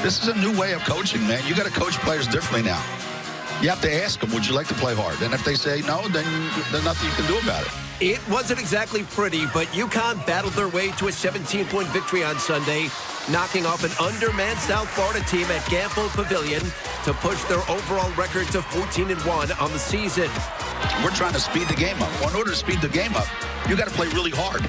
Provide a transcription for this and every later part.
This is a new way of coaching, man. You got to coach players differently now. You have to ask them, would you like to play hard? And if they say no, then there's nothing you can do about it. It wasn't exactly pretty, but UConn battled their way to a 17-point victory on Sunday, knocking off an undermanned South Florida team at Gamble Pavilion to push their overall record to 14-1 on the season. We're trying to speed the game up. Well, in order to speed the game up, you got to play really hard.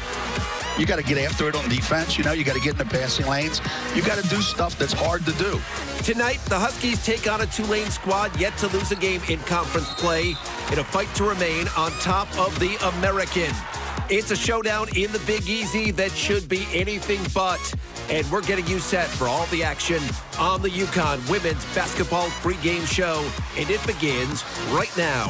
You got to get after it on defense. You know, you got to get in the passing lanes. You got to do stuff that's hard to do. Tonight, the Huskies take on a Tulane squad yet to lose a game in conference play in a fight to remain on top of the American. It's a showdown in the Big Easy that should be anything but. And we're getting you set for all the action on the UConn Women's Basketball pregame show. And it begins right now.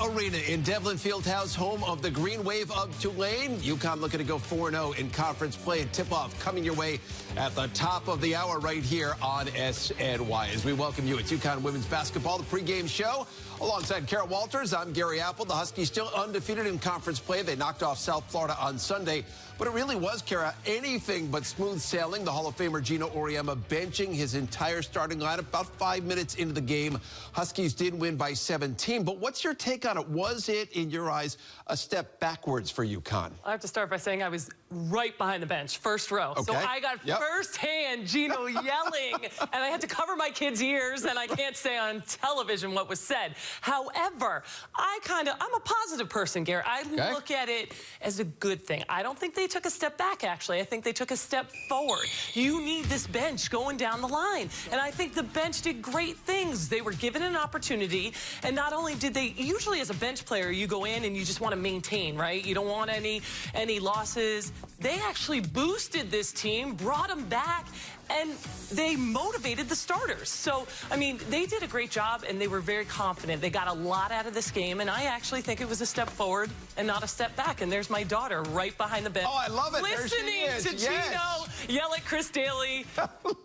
Arena in Devlin Fieldhouse, home of the Green Wave of Tulane. UConn looking to go 4-0 in conference play, and tip-off coming your way at the top of the hour right here on SNY. As we welcome you, it's UConn Women's Basketball, the pregame show. Alongside Kara Walters, I'm Gary Apple. The Huskies still undefeated in conference play. They knocked off South Florida on Sunday. But it really was, Kara, anything but smooth sailing. The Hall of Famer Gino Auriemma benching his entire starting lineup about 5 minutes into the game. Huskies did win by 17. But what's your take on it? Was it, in your eyes, a step backwards for UConn? I have to start by saying I was right behind the bench, first row. Okay. So I got firsthand Gino yelling, and I had to cover my kids' ears, and I can't say on television what was said. However, I'm a positive person, Gary. I look at it as a good thing. I don't think they took a step back, actually. I think they took a step forward. You need this bench going down the line. And I think the bench did great things. They were given an opportunity, and not only did they, usually as a bench player, you go in and you just want to maintain, right? You don't want any losses. They actually boosted this team, brought them back, and they motivated the starters. So, I mean, they did a great job, and they were very confident. They got a lot out of this game, and I actually think it was a step forward and not a step back. And there's my daughter right behind the bench. Oh, I love it. Listening to Gino yell at Chris Daly.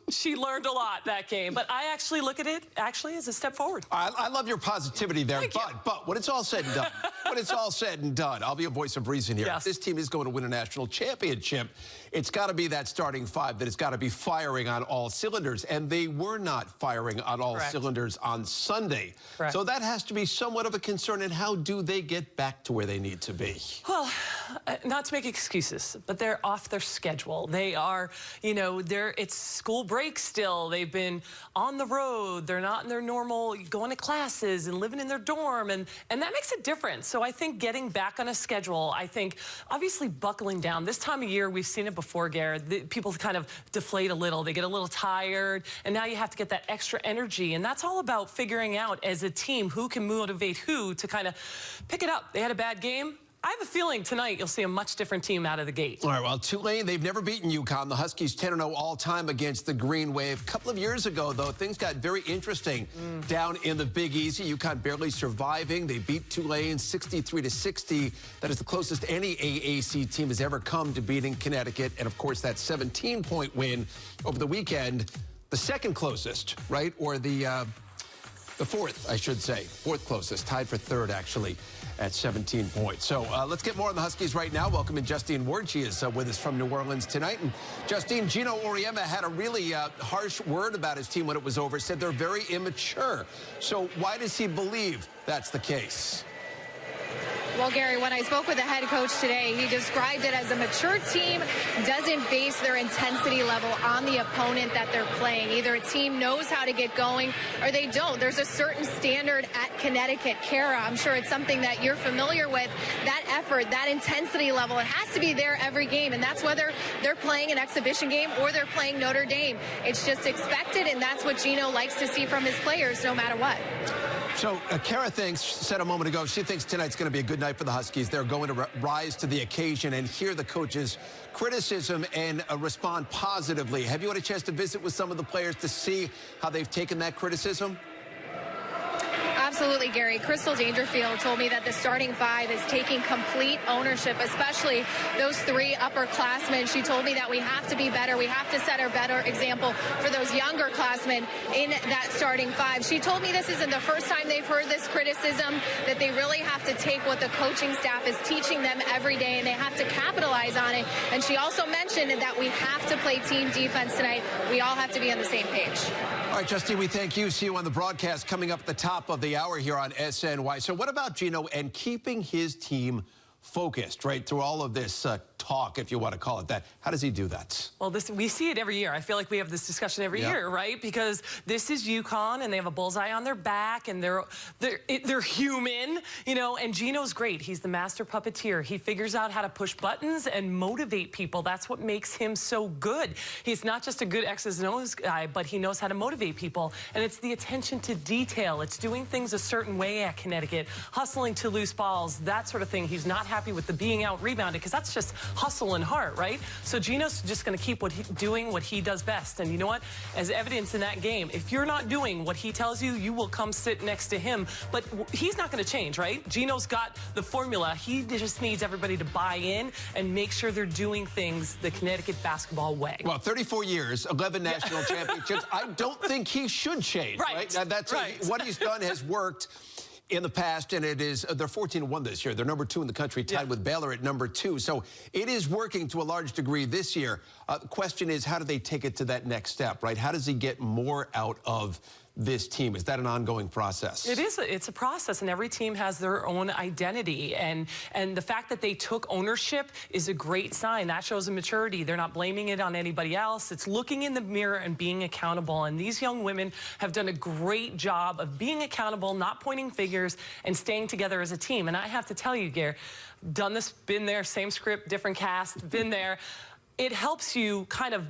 She learned a lot that game. But I actually look at it, actually, as a step forward. I love your positivity there. But when it's all said and done, I'll be a voice of reason here. Yes. This team is going to win a national championship. It's got to be that starting five that has got to be firing on all cylinders, and they were not firing on all cylinders on Sunday. So that has to be somewhat of a concern. And how do they get back to where they need to be? Well, not to make excuses, but they're off their schedule. They are, you know, it's school break still. They've been on the road. They're not in their normal going to classes and living in their dorm, and that makes a difference. So I think getting back on a schedule, I think obviously buckling down. This time of year, we've seen it before, Garrett. People kind of deflate a little. They get a little tired, and now you have to get that extra energy, and that's all about figuring out as a team who can motivate who to kind of pick it up. They had a bad game. I have a feeling tonight you'll see a much different team out of the gate. All right, well, Tulane, they've never beaten UConn. The Huskies 10-0 all-time against the Green Wave. A couple of years ago, though, things got very interesting down in the Big Easy. UConn barely surviving. They beat Tulane 63-60. That is the closest any AAC team has ever come to beating Connecticut. And, of course, that 17-point win over the weekend, the second closest, right? Or the fourth, I should say. Fourth closest, tied for third, actually, at 17 points. So let's get more on the Huskies right now. Welcome in Justine Ward. She is with us from New Orleans tonight. And Justine, Gino Auriemma had a really harsh word about his team when it was over, said they're very immature. So why does he believe that's the case? Well, Gary, when I spoke with the head coach today, he described it as a mature team doesn't base their intensity level on the opponent that they're playing. Either a team knows how to get going or they don't. There's a certain standard at Connecticut. Kara, I'm sure it's something that you're familiar with. That effort, that intensity level, it has to be there every game, and that's whether they're playing an exhibition game or they're playing Notre Dame. It's just expected, and that's what Gino likes to see from his players no matter what. So Kara said a moment ago, she thinks tonight's going to be a good night for the Huskies. They're going to rise to the occasion and hear the coach's criticism and respond positively. Have you had a chance to visit with some of the players to see how they've taken that criticism? Absolutely, Gary. Crystal Dangerfield told me that the starting five is taking complete ownership, especially those three upperclassmen. She told me that we have to be better. We have to set a better example for those younger classmen in that starting five. She told me this isn't the first time they've heard this criticism, that they really have to take what the coaching staff is teaching them every day, and they have to capitalize on it. And she also mentioned that we have to play team defense tonight. We all have to be on the same page. All right, Justine, we thank you. See you on the broadcast coming up at the top of the hour here on SNY. So what about Gino and keeping his team focused, right, through all of this talk, if you want to call it that? How does he do that? Well, we see it every year. I feel like we have this discussion every year, right? Because this is UConn, and they have a bullseye on their back, and they're human, you know. And Gino's great. He's the master puppeteer. He figures out how to push buttons and motivate people. That's what makes him so good. He's not just a good X's and O's guy, but he knows how to motivate people. And it's the attention to detail. It's doing things a certain way at Connecticut, hustling to loose balls, that sort of thing. He's not happy with the being out rebounded, because that's just hustle and heart, right? So Gino's just going to keep doing what he does best. And you know what? As evidence in that game, if you're not doing what he tells you, you will come sit next to him. But he's not going to change, right? Gino's got the formula. He just needs everybody to buy in and make sure they're doing things the Connecticut basketball way. Well, 34 years, 11 national championships. I don't think he should change, right? That's right. What he's done has worked in the past, and it is, they're 14-1 this year. They're number 2 in the country, tied with Baylor at number 2. So it is working to a large degree this year. The question is, how do they take it to that next step, right? How does he get more out of this team? Is that an ongoing process? It is. It's a process, and every team has their own identity. And the fact that they took ownership is a great sign. That shows a maturity. They're not blaming it on anybody else. It's looking in the mirror and being accountable. And these young women have done a great job of being accountable, not pointing fingers, and staying together as a team. And I have to tell you, Gare, done this, been there, same script, different cast, been there. It helps you kind of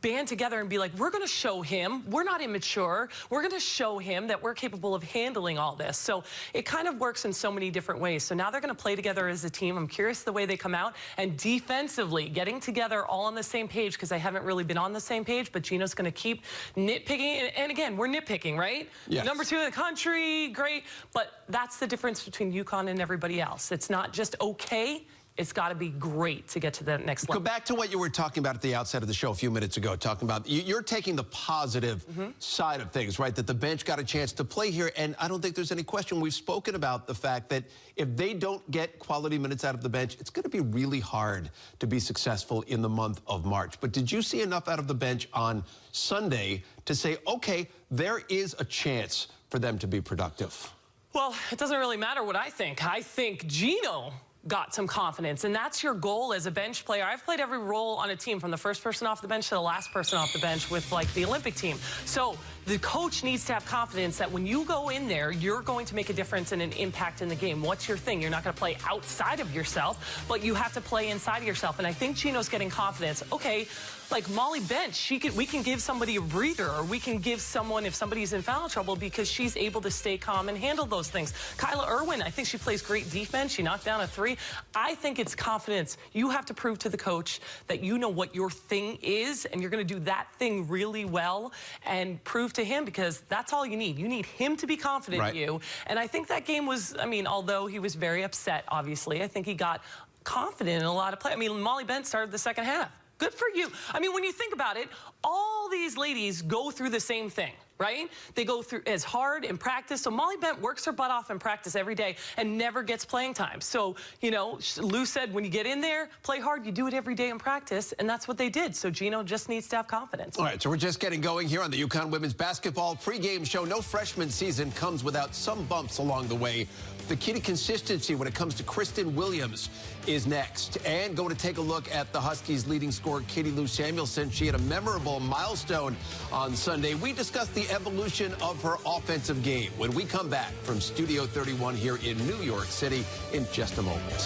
band together and be like, we're going to show him, we're not immature, we're going to show him that we're capable of handling all this. So it kind of works in so many different ways. So now they're going to play together as a team. I'm curious the way they come out, and defensively getting together all on the same page, because they haven't really been on the same page. But Gino's going to keep nitpicking, and again, we're nitpicking, right? Yes. Number 2 in the country, great, but that's the difference between UConn and everybody else. It's not just okay. It's got to be great to get to the next level. Go back to what you were talking about at the outset of the show a few minutes ago, talking about you're taking the positive side of things, right? That the bench got a chance to play here, and I don't think there's any question. We've spoken about the fact that if they don't get quality minutes out of the bench, it's going to be really hard to be successful in the month of March. But did you see enough out of the bench on Sunday to say, okay, there is a chance for them to be productive? Well, it doesn't really matter what I think. I think Gino got some confidence, and that's your goal as a bench player. I've played every role on a team, from the first person off the bench to the last person off the bench with, like, the Olympic team. So the coach needs to have confidence that when you go in there, you're going to make a difference and an impact in the game. What's your thing? You're not going to play outside of yourself, but you have to play inside of yourself. And I think Gino's getting confidence. Okay, like Molly Bench, we can give somebody a breather, or we can give someone, if somebody's in foul trouble, because she's able to stay calm and handle those things. Kyla Irwin, I think she plays great defense. She knocked down a 3. I think it's confidence. You have to prove to the coach that you know what your thing is, and you're going to do that thing really well, and prove to him, because that's all you need. You need him to be confident in you. And I think that game was, I mean, although he was very upset, obviously, I think he got confident in a lot of play. I mean, Molly Bench started the second half. Good for you. I mean, when you think about it, all these ladies go through the same thing, right? They go through as hard in practice. So Molly Bent works her butt off in practice every day and never gets playing time. So, you know, Lou said, when you get in there, play hard, you do it every day in practice, and that's what they did. So Gino just needs to have confidence. All right, so we're just getting going here on the UConn women's basketball pregame show. No freshman season comes without some bumps along the way. The key to consistency when it comes to Kristen Williams is next. And going to take a look at the Huskies' leading scorer, Katie Lou Samuelson. She had a memorable milestone on Sunday. We discussed the evolution of her offensive game when we come back from Studio 31 here in New York City in just a moment.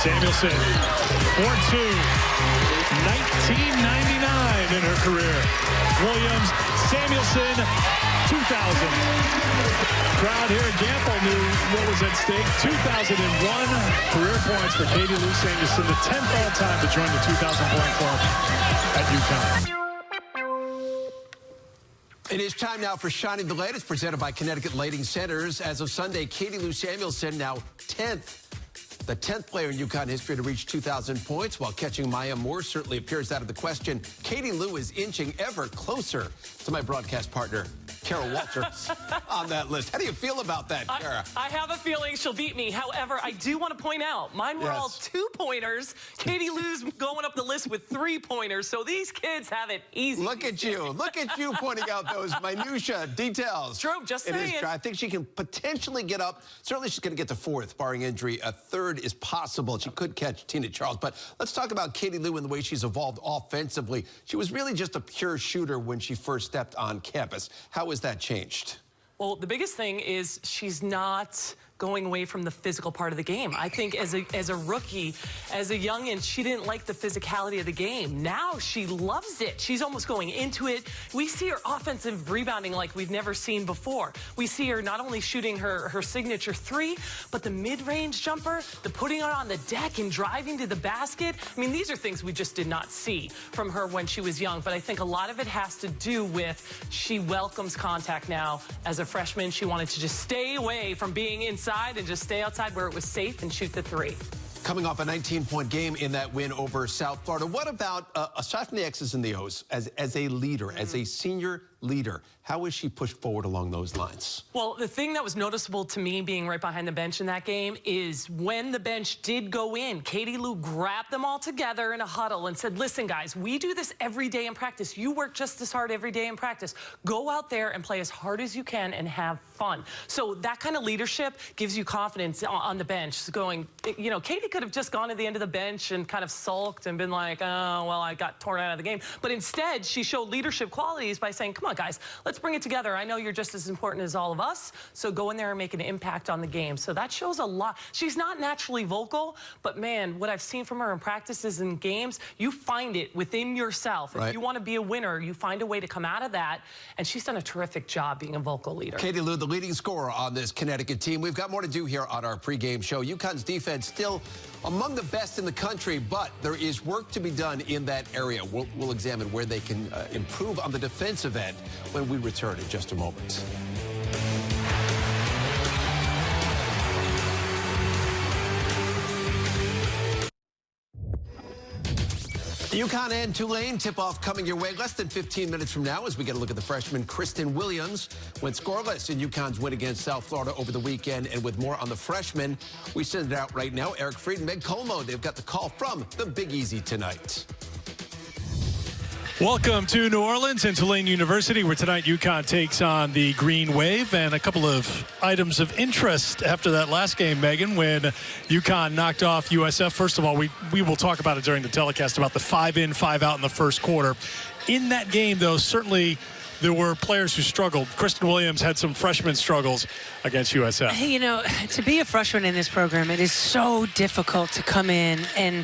Samuelson, 4-2. 1999 in her career. Williams, Samuelson, 2,000. Crowd here at Gamble knew what was at stake. 2,001 career points for Katie Lou Samuelson, the 10th all-time to join the 2,000-point club at UConn. It is time now for Shining the Light. It's presented by Connecticut Lighting Centers. As of Sunday, Katie Lou Samuelson now 10th. The 10th player in UConn history to reach 2,000 points, while catching Maya Moore certainly appears out of the question. Katie Lou is inching ever closer to my broadcast partner, Kara Walter, on that list. How do you feel about that, Kara? I have a feeling she'll beat me. However, I do want to point out, mine were all 2-pointers. Katie Lou's going up the list with 3-pointers, so these kids have it easy. Look at you. Look at you pointing out those minutia details. True, just saying. It is, I think she can potentially get up. Certainly she's going to get to 4th, barring injury. A 3rd is possible. She could catch Tina Charles. But let's talk about Katie Lou and the way she's evolved offensively. She was really just a pure shooter when she first stepped on campus. How has that changed? Well, the biggest thing is she's not going away from the physical part of the game. I think as a rookie, as a youngin', she didn't like the physicality of the game. Now she loves it. She's almost going into it. We see her offensive rebounding like we've never seen before. We see her not only shooting her signature 3, but the mid-range jumper, the putting it on the deck and driving to the basket. I mean, these are things we just did not see from her when she was young, but I think a lot of it has to do with she welcomes contact now. As a freshman, she wanted to just stay away from being inside and just stay outside where it was safe and shoot the 3. Coming off a 19-point game in that win over South Florida, what about, aside from the X's and the O's, as a leader, as a senior leader, how was she pushed forward along those lines? Well, the thing that was noticeable to me being right behind the bench in that game is when the bench did go in, Katie Lou grabbed them all together in a huddle and said, listen, guys, we do this every day in practice. You work just as hard every day in practice. Go out there and play as hard as you can and have fun. So that kind of leadership gives you confidence on the bench. Going, you know, Katie could have just gone to the end of the bench and kind of sulked and been like, oh, well, I got torn out of the game. But instead, she showed leadership qualities by saying, come on, guys, let's bring it together. I know you're just as important as all of us, so go in there and make an impact on the game. So that shows a lot. She's not naturally vocal, but man, what I've seen from her in practices and games, you find it within yourself. If you want to be a winner, you find a way to come out of that, and she's done a terrific job being a vocal leader. Katie Lou, the leading scorer on this Connecticut team. We've got more to do here on our pregame show. UConn's defense still among the best in the country, but there is work to be done in that area. We'll examine where they can improve on the defensive end when we return in just a moment. UConn and Tulane tip-off coming your way less than 15 minutes from now as we get a look at the freshman Kristen Williams. Went scoreless in UConn's win against South Florida over the weekend. And with more on the freshmen, we send it out right now. Eric Fried and Meg Colmo, they've got the call from the Big Easy tonight. Welcome to New Orleans and Tulane University, where tonight UConn takes on the Green Wave. And a couple of items of interest after that last game, Megan, when UConn knocked off USF. First of all, we will talk about it during the telecast about the 5-in, 5-out in the first quarter. In that game, though, certainly there were players who struggled. Kristen Williams had some freshman struggles against USF. You know, to be a freshman in this program, it is so difficult to come in, and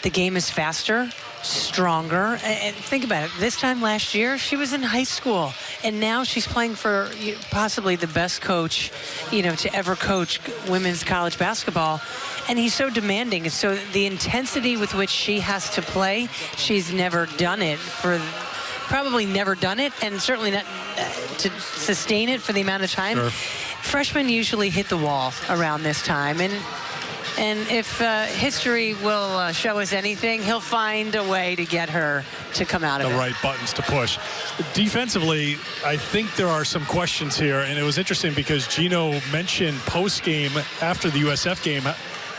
the game is faster, stronger. And think about it. This time last year, she was in high school, and now she's playing for possibly the best coach, you know, to ever coach women's college basketball. And he's so demanding. So the intensity with which she has to play, she's never done it probably never done it, and certainly not to sustain it for the amount of time. Sure. Freshmen usually hit the wall around this time, and if history will show us anything, he'll find a way to get her to come out of it. The right buttons to push. Defensively, I think there are some questions here, and it was interesting because Gino mentioned post-game after the USF game,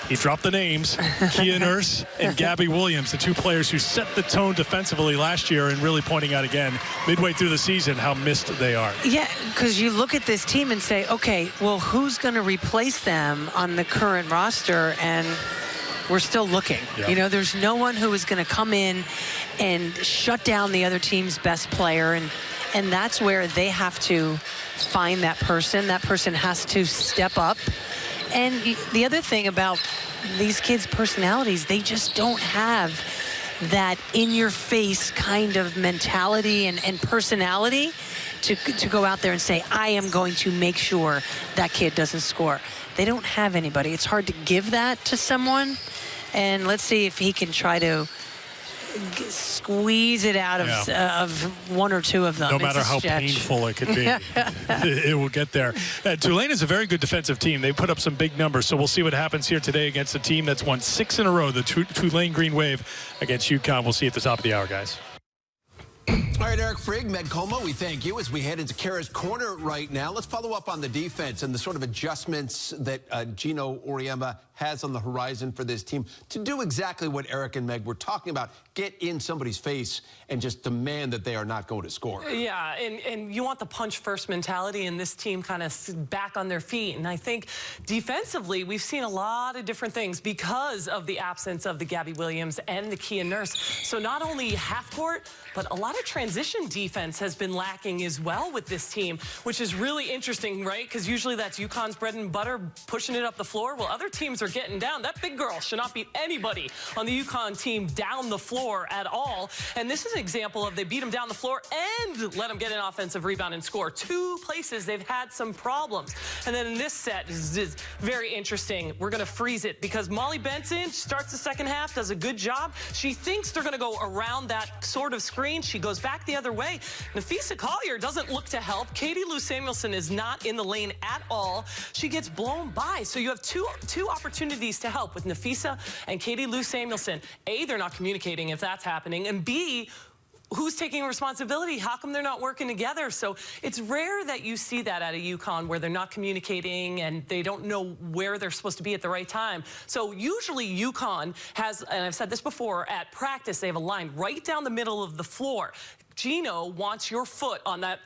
he dropped the names, Kia Nurse and Gabby Williams, the two players who set the tone defensively last year, and really pointing out again, midway through the season, how missed they are. Yeah, because you look at this team and say, okay, well, who's going to replace them on the current roster? And we're still looking. Yep. You know, there's no one who is going to come in and shut down the other team's best player, and that's where they have to find that person. That person has to step up. And the other thing about these kids' personalities, they just don't have that in-your-face kind of mentality and personality to go out there and say, I am going to make sure that kid doesn't score. They don't have anybody. It's hard to give that to someone. And let's see if he can try to squeeze it out of one or two of them. No matter how painful it could be, it will get there. Tulane is a very good defensive team. They put up some big numbers, so we'll see what happens here today against a team that's won 6 in a row, the Tulane Green Wave against UConn. We'll see at the top of the hour, guys. All right, Eric Frigg, Meg Como, we thank you as we head into Kara's Corner right now. Let's follow up on the defense and the sort of adjustments that Gino Auriemma has on the horizon for this team to do exactly what Eric and Meg were talking about, get in somebody's face and just demand that they are not going to score. Yeah, and you want the punch-first mentality, and this team kind of back on their feet. And I think defensively, we've seen a lot of different things because of the absence of the Gabby Williams and the Kia Nurse. So not only half-court, but a lot of transition defense has been lacking as well with this team, which is really interesting, right? Because usually that's UConn's bread and butter, pushing it up the floor. Well, other teams are getting down. That big girl should not beat anybody on the UConn team down the floor at all. And this is an example of they beat them down the floor and let them get an offensive rebound and score. 2 places they've had some problems. And then in this set is very interesting. We're going to freeze it because Molly Benson starts the second half, does a good job. She thinks they're going to go around that sort of screen. She goes back the other way. Nafisa Collier doesn't look to help. Katie Lou Samuelson is not in the lane at all. She gets blown by. So you have two opportunities to help with Nafisa and Katie Lou Samuelson. A, they're not communicating if that's happening. And B, who's taking responsibility? How come they're not working together? So it's rare that you see that at a UConn where they're not communicating and they don't know where they're supposed to be at the right time. So usually UConn has, and I've said this before, at practice they have a line right down the middle of the floor. Gino wants your foot on that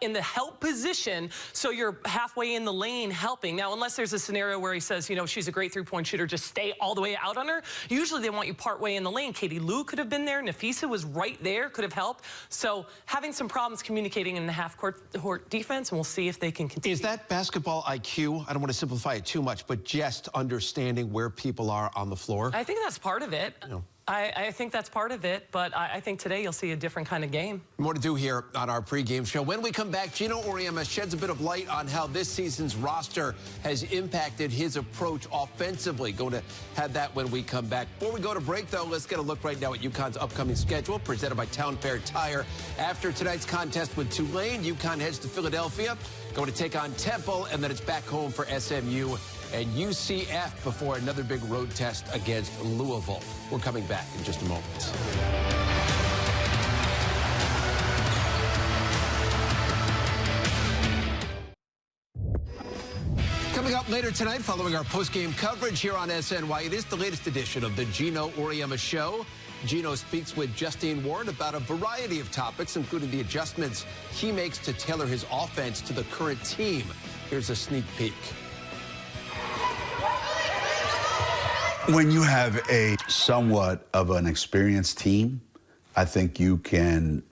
in the help position, so you're halfway in the lane helping. Now, unless there's a scenario where he says, you know, she's a great three-point shooter, just stay all the way out on her. Usually they want you partway in the lane. Katie Lou could have been there. Nafisa was right there, could have helped. So having some problems communicating in the half-court defense, and we'll see if they can continue. Is that basketball IQ? I don't want to simplify it too much, but just understanding where people are on the floor? I think that's part of it. You know. I think that's part of it, but I think today you'll see a different kind of game. More to do here on our pregame show. When we come back, Gino Auriemma sheds a bit of light on how this season's roster has impacted his approach offensively. Going to have that when we come back. Before we go to break, though, let's get a look right now at UConn's upcoming schedule, presented by Town Fair Tire. After tonight's contest with Tulane, UConn heads to Philadelphia, going to take on Temple, and then it's back home for SMU and UCF before another big road test against Louisville. We're coming back in just a moment. Coming up later tonight, following our post-game coverage here on SNY, it is the latest edition of the Gino Auriemma Show. Gino speaks with Justine Ward about a variety of topics, including the adjustments he makes to tailor his offense to the current team. Here's a sneak peek. When you have a somewhat of an experienced team, I think you can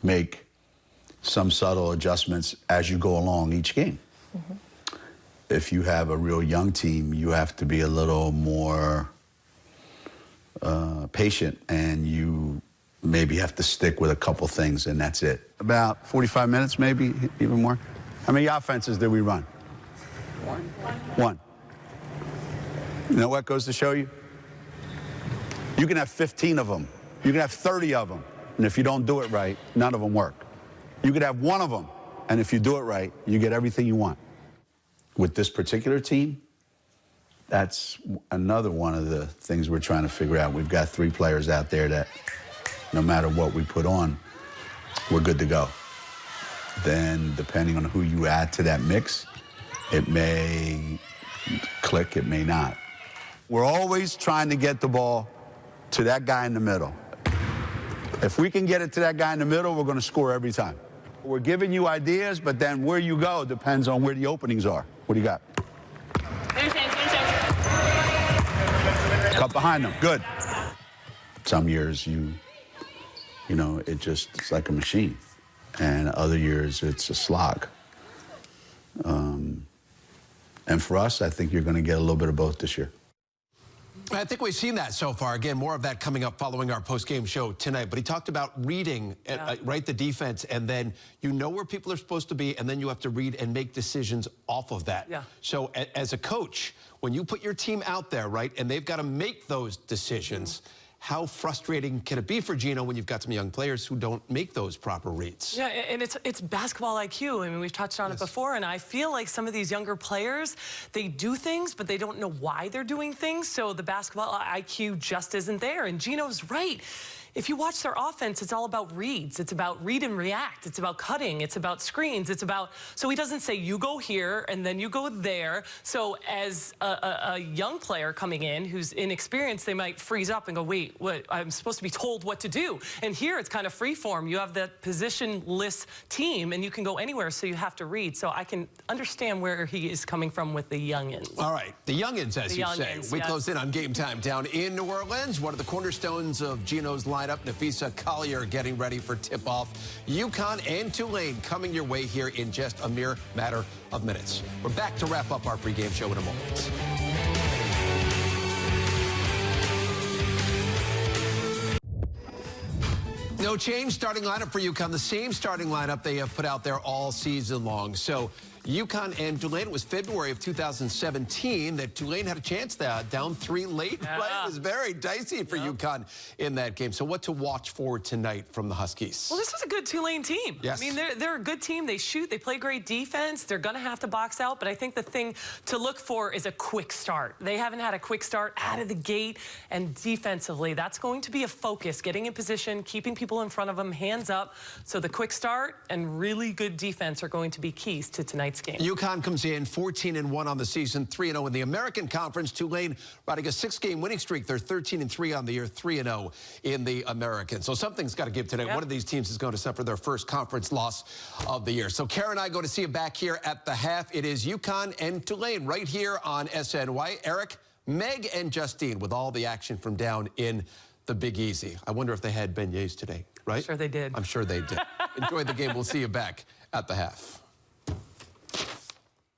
make some subtle adjustments as you go along each game. Mm-hmm. If you have a real young team, you have to be a little more patient, and you maybe have to stick with a couple things, and that's it. About 45 minutes, maybe, even more. How many offenses did we run? One. You know what goes to show you? You can have 15 of them. You can have 30 of them. And if you don't do it right, none of them work. You could have one of them. And if you do it right, you get everything you want. With this particular team, that's another one of the things we're trying to figure out. We've got 3 players out there that no matter what we put on, we're good to go. Then depending on who you add to that mix, it may click, it may not. We're always trying to get the ball to that guy in the middle. If we can get it to that guy in the middle, we're going to score every time. We're giving you ideas, but then where you go depends on where the openings are. What do you got? Cut behind them. Good. Some years you know, it's like a machine. And other years it's a slog. And for us, I think you're going to get a little bit of both this year. I think we've seen that so far. Again, more of that coming up following our post-game show tonight. But he talked about reading, right, the defense, and then you know where people are supposed to be, and then you have to read and make decisions off of that. Yeah. So as a coach, when you put your team out there, right, and they've got to make those decisions, how frustrating can it be for Gino when you've got some young players who don't make those proper reads? Yeah, and it's basketball IQ. I mean, we've touched on it before, and I feel like some of these younger players, they do things, but they don't know why they're doing things, so the basketball IQ just isn't there, and Gino's right. If you watch their offense, it's all about reads. It's about read and react. It's about cutting. It's about screens. It's about, so he doesn't say you go here and then you go there. So as a young player coming in who's inexperienced, they might freeze up and go, wait, what? I'm supposed to be told what to do. And here it's kind of free form. You have that positionless team and you can go anywhere, so you have to read. So I can understand where he is coming from with the youngins. All right, the youngins, as you say. We close in on Game Time down in New Orleans. One of the cornerstones of Gino's lineup, Nafisa Collier, getting ready for tip-off. UConn and Tulane coming your way here in just a mere matter of minutes. We're back to wrap up our pregame show in a moment. No change starting lineup for UConn. The same starting lineup they have put out there all season long. So UConn and Tulane, it was February of 2017 that Tulane had a chance there, down 3 late. Right? It was very dicey for UConn in that game. So what to watch for tonight from the Huskies? Well, this is a good Tulane team. Yes. I mean, they're a good team. They shoot. They play great defense. They're going to have to box out. But I think the thing to look for is a quick start. They haven't had a quick start out of the gate. And defensively, that's going to be a focus. Getting in position, keeping people in front of them, hands up. So the quick start and really good defense are going to be keys to tonight's game. UConn comes in 14-1 on the season, 3-0 in the American Conference. Tulane riding a 6-game winning streak. They're 13-3 on the year, 3-0 in the American. So something's got to give today. One of these teams is going to suffer their first conference loss of the year. So Kara and I go to see you back here at the half. It is UConn and Tulane right here on SNY. Eric, Meg, and Justine with all the action from down in the Big Easy. I wonder if they had beignets today, right? I'm sure they did. I'm sure they did. Enjoy the game. We'll see you back at the half.